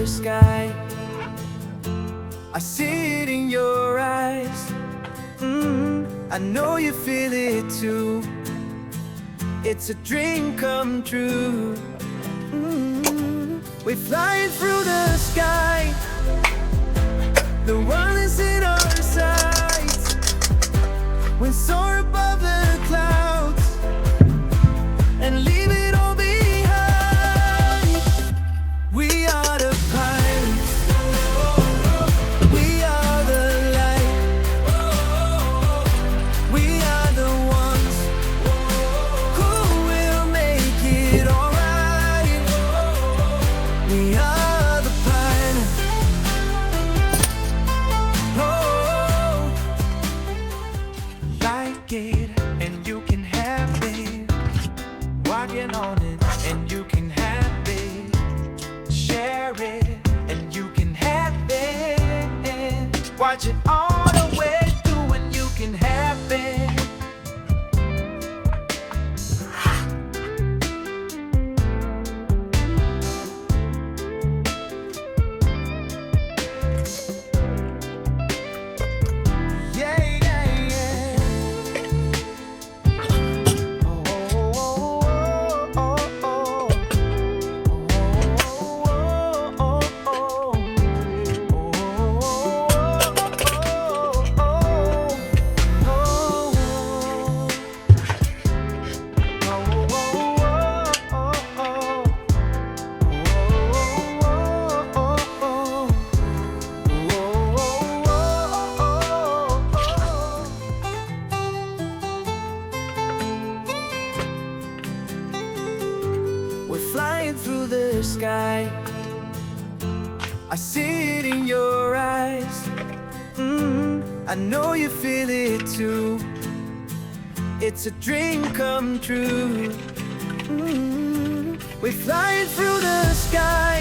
the sky. I see it in your eyes. I know you feel it too. It's a dream come true. We're flying through the sky. The world is in our sights. We soar above the clouds and leave it all behind. We are the pilots. We are the light. We are the ones who will make it alright. We are the pilots. Oh, like it and you can have it. Walking on it and you can have it. Share it and you can have it. Watch it all the way through and you can have it. Yeah, yeah, yeah. We're flying through the sky. I see it in your eyes. I know you feel it too. It's a dream come true. We're flying through the sky.